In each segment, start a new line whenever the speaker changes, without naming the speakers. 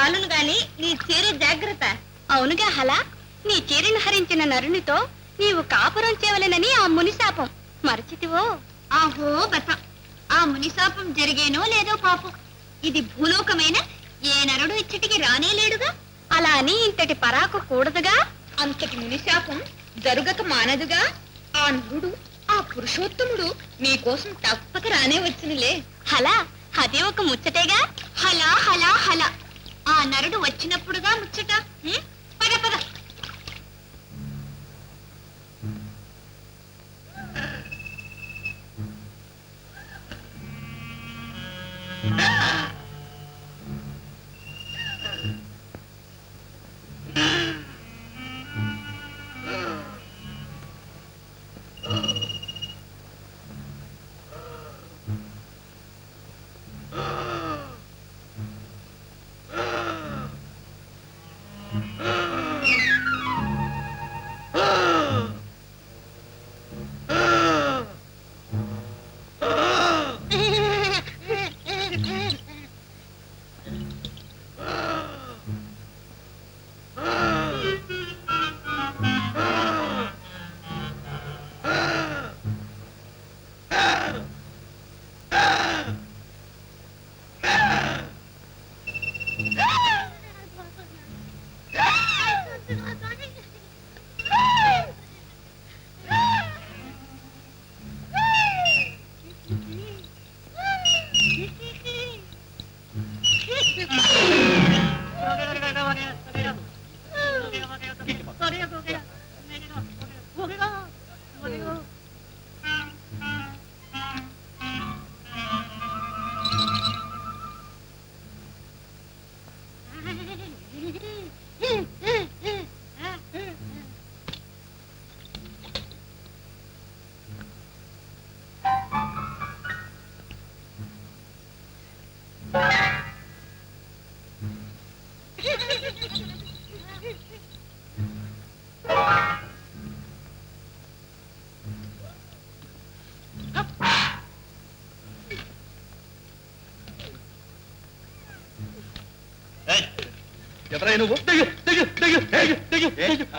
చాలును గాని నీ చీర జాగ్రత్త.
అవునుగా హలా, నీ చీరను హరించిన నరునితో నీవు కాపురం చేయవలెనని ఆ మునిశాపం మరచితివో?
ఆహో బత, ఆ మునిశాపం జరిగేనో లేదో పాపం. ఇది భూలోకమైన ఏ నరుడు ఇచ్చటికి రానేలేడుగా.
అలా అని ఇంతటి పరాకు కూడదుగా.
అంతటి మునిశాపం జరుగక మానదుగా. ఆ నరుడు, ఆ పురుషోత్తముడు నీకోసం తప్పక రానే వచ్చినలే.
హలా, అదే ఒక ముచ్చటేగా.
హలా హలా హలా, ఆ నరుడు వచ్చినప్పుడుగా ముచ్చట. పద పద.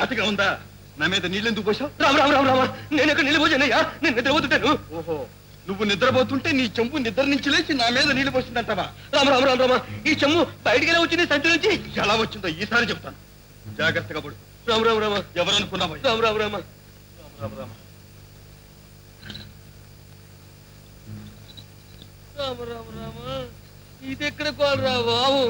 ఆటగా ఉందా? నా మీద నీళ్ళెందుకు పోసావు?
నేను ఎక్కడ నీళ్ళు పోసానయ్యా? నేను నిద్రపోతుంటాను.
ఓహో, నువ్వు నిద్రపోతుంటే నీ చెంబు నిద్ర నుంచి లేచి నా మీద నీళ్లు పోసిందంటావా?
రామ, ఈ చెమ్ము బయటికి ఎలా వచ్చింది సంచి నుంచి?
ఎలా వచ్చిందో ఈసారి చెప్తాను, జాగ్రత్తగా పడు.
రామ
ఎవరనుకున్నావా?
రామ ఇది ఎక్కడ కోలరా బాబు?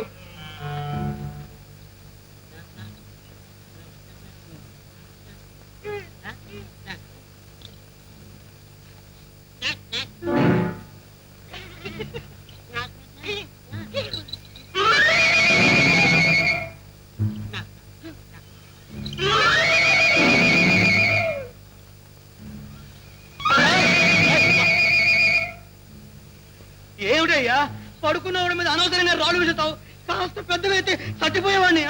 ఏమిటయ్యా, పడుకున్నవాడి మీద అనవసరంగా రాళ్ళు విసుతావు? కాస్త పెద్దవైతే చచ్చిపోయేవాడిని.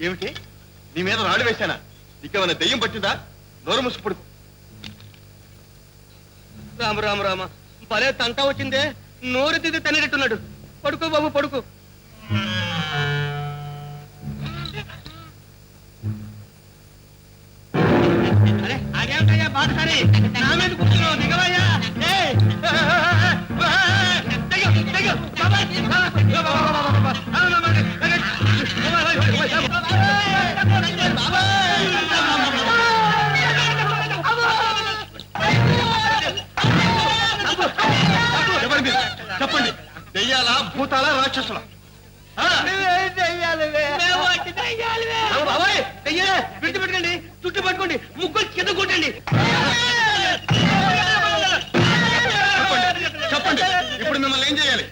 ఏమిటి, నీ మీద రాళ్ళు వేశానా? నీకేమైనా దెయ్యం పట్టిందా? నోరు మూసి పడుకు.
రామ భలే తంట వచ్చిందే, నోరు తిరిగి తనేటట్టున్నాడు. పడుకో బాబు, పడుకో. అరే అదేమిటయ్యా బాధ? సరే నా మీద కూర్చున్నావు, దిగవయ్యా.
చెప్పండి, దెయ్యాలా, భూతాలా, రాక్షసులా?
విడిచిపెట్టండి, చుట్టూ పట్టుకోండి, ముగ్గురు కింద కొట్టండి.
చెప్పండి, ఇప్పుడు మిమ్మల్ని ఏం చేయాలి?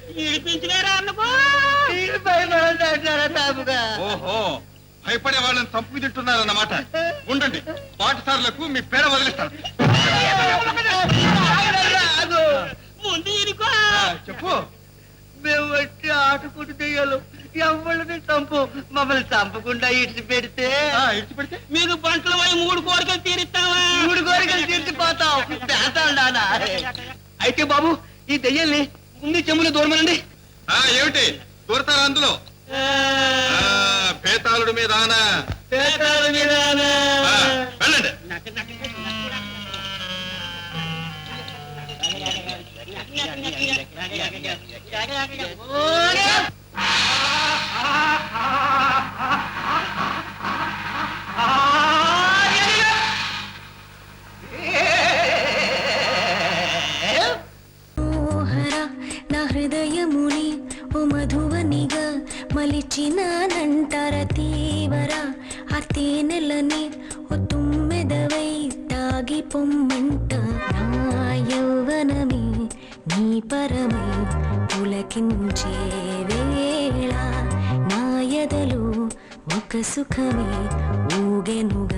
ఓహో, భయపడే వాళ్ళని తప్పు తింటున్నారన్నమాట. ఉండండి, పాఠశాలకు మీ పేడ వదిలిస్తాను. చెప్పు.
మేము వచ్చి ఆటుకుంటూ దెయ్యాలు ఎవరిని చంపు, మమ్మల్ని చంపకుండా ఇడిచి పెడితే మీకు పంటలు పోయి 3 కోరికలు తీరుస్తావా? 3 కోరికలు తీర్చిపోతాం. అయితే బాబు, ఈ దెయ్యాల్ని ముందు చెమ్ములు దూరమనండి.
ఏమిటి దూరతారా? అందులో పేతాళుడి మీద ఆనా.
పేతాల మీద
వెళ్ళండి.
నా హృదయముని ఓ మధువనిగా మలిచినానంటార తీవర ఆ తేనెలని ఓ తుమ్మెదవై తాగి పొమ్మంట నా యౌవనమే నీ పరమై పులకించే వేళ నా ఎదలో ఒక సుఖమే ఊగెనుగా